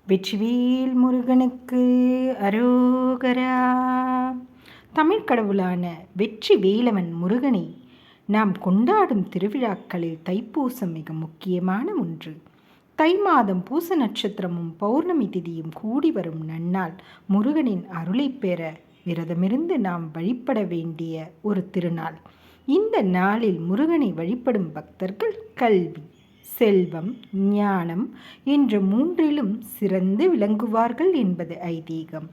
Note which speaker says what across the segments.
Speaker 1: வெற்றிவேல் முருகனுக்கு அரோகரா. தமிழ் கடவுளான வெற்றி வேலவன் முருகனை நாம் கொண்டாடும் திருவிழாக்களில் தைப்பூசம் மிக முக்கியமான ஒன்று. தை மாதம் பூச நட்சத்திரமும் பௌர்ணமி திதியும் கூடி வரும் நன்னாள் முருகனின் அருளை பெற விரதமிருந்து நாம் வழிபட வேண்டிய ஒரு திருநாள். இந்த நாளில் முருகனை வழிபடும் பக்தர்கள் கல்வி, செல்வம், ஞானம் என்ற மூன்றிலும் சிறந்து விளங்குவார்கள் என்பது ஐதீகம்.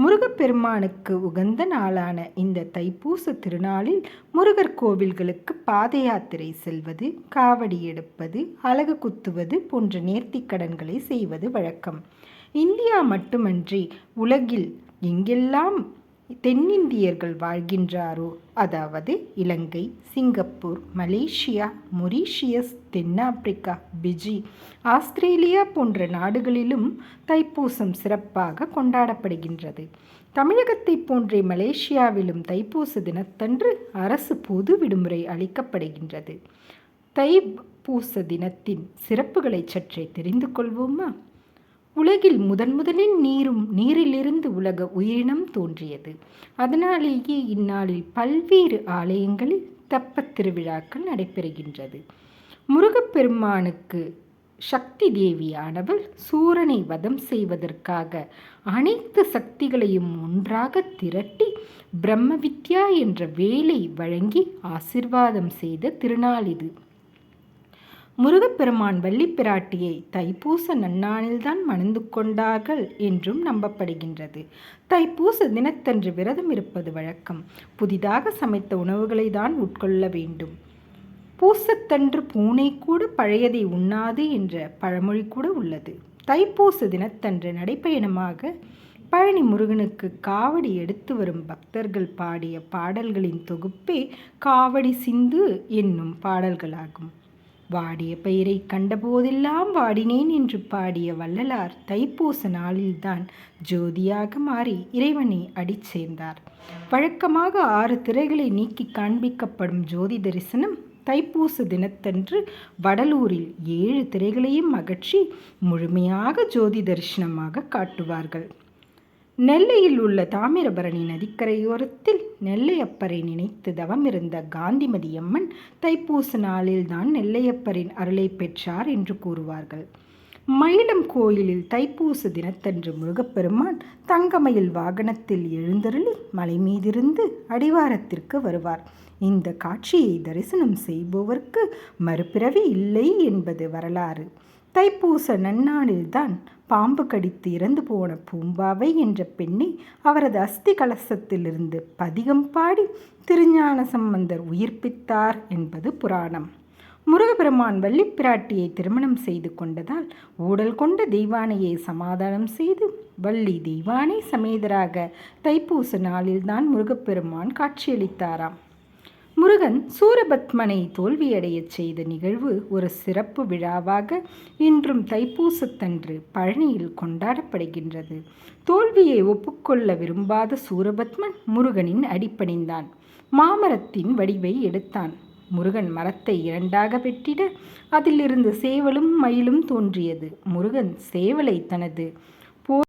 Speaker 1: முருகப்பெருமானுக்கு உகந்த நாளான இந்த தைப்பூச திருநாளில் முருகர் கோவில்களுக்கு பாத யாத்திரை செல்வது, காவடி எடுப்பது, அலகு குத்துவது போன்ற நேர்த்திக் கடன்களை செய்வது வழக்கம். இந்தியா மட்டுமன்றி உலகில் எங்கெல்லாம் தென்னிந்தியர்கள் வாழ்கின்றாரோ, அதாவது இலங்கை, சிங்கப்பூர், மலேசியா, மொரீஷியஸ், தென்னாப்பிரிக்கா, பிஜி, ஆஸ்திரேலியா போன்ற நாடுகளிலும் தைப்பூசம் சிறப்பாக கொண்டாடப்படுகின்றது. தமிழகத்தை போன்றே மலேசியாவிலும் தைப்பூச தினத்தன்று அரசு பொது விடுமுறை அளிக்கப்படுகின்றது. தைப்பூச தினத்தின் சிறப்புகளை சற்றே தெரிந்து கொள்வோமா? உலகில் முதலில் நீரிலிருந்து உலக உயிரினம் தோன்றியது. அதனாலேயே இந்நாளில் பல்வேறு ஆலயங்களில் தெப்பத் திருவிழாக்கள் நடைபெறுகின்றது. முருகப்பெருமானுக்கு சக்தி தேவியானவள் சூரனை வதம் செய்வதற்காக அனைத்து சக்திகளையும் ஒன்றாக திரட்டி பிரம்ம வித்யா என்ற வேலை வழங்கி ஆசிர்வாதம் செய்த திருநாள் இது. முருகப்பெருமான் வள்ளிப்பிராட்டியை தைப்பூச நன்னாளில்தான் மணந்து கொண்டார்கள் என்றும் நம்பப்படுகின்றது. தைப்பூச தினத்தன்று விரதம் இருப்பது வழக்கம். புதிதாக சமைத்த உணவுகளை தான் உட்கொள்ள வேண்டும். பூசத்தன்று பூனை கூட பழையதை உண்ணாது என்ற பழமொழி கூட உள்ளது. தைப்பூச தினத்தன்று நடைப்பயணமாக பழனி முருகனுக்கு காவடி எடுத்து வரும் பக்தர்கள் பாடிய பாடல்களின் தொகுப்பே காவடி சிந்து என்னும் பாடல்களாகும். வாடிய பயிரை கண்டபோதெல்லாம் வாடினேன் என்று பாடிய வள்ளலார் தைப்பூச நாளில்தான் ஜோதியாக மாறி இறைவனை அடிச் சேர்ந்தார். வழக்கமாக 6 திரைகளை நீக்கி காண்பிக்கப்படும் ஜோதி தரிசனம் தைப்பூச தினத்தன்று வடலூரில் 7 திரைகளையும் அகற்றி முழுமையாக ஜோதி தரிசனமாக காட்டுவார்கள். நெல்லையில் உள்ள தாமிரபரணி நதிக்கரையோரத்தில் நெல்லையப்பரை நினைத்து தவமிருந்த காந்திமதி அம்மன் தைப்பூச நாளில்தான் நெல்லையப்பரின் அருளை பெற்றார் என்று கூறுவார்கள். மயிலம் கோயிலில் தைப்பூச தினத்தன்று முருகப்பெருமான் தங்கமயில் வாகனத்தில் எழுந்தருளி மலை மீதிருந்து அடிவாரத்திற்கு வருவார். இந்த காட்சியை தரிசனம் செய்பவர்க்கு மறுபிறவி இல்லை என்பது வரலாறு. தைப்பூச நன்னாளில்தான் பாம்பு கடித்து இறந்து போன பூம்பாவை என்ற பெண்ணை அவரது அஸ்தி கலசத்திலிருந்து பதிகம் பாடி திருஞான சம்பந்தர் உயிர்ப்பித்தார் என்பது புராணம். முருகப்பெருமான் வள்ளிப்பிராட்டியை திருமணம் செய்து கொண்டதால் ஊடல் கொண்ட தெய்வானையை சமாதானம் செய்து வள்ளி தெய்வானை சமேதராக தைப்பூச நாளில்தான் முருகப்பெருமான் காட்சியளித்தாராம். முருகன் சூரபத்மனை தோல்வியடைய செய்த நிகழ்வு ஒரு சிறப்பு விழாவாக இன்றும் தைப்பூசத்தன்று பழனியில் கொண்டாடப்படுகின்றது. தோல்வியை ஒப்புக்கொள்ள விரும்பாத சூரபத்மன் முருகனின் அடிபணிந்தான். மாமரத்தின் வடிவை எடுத்தான். முருகன் மரத்தை 2ஆக வெட்டிட அதிலிருந்து சேவலும் மயிலும் தோன்றியது. முருகன் சேவலை தனது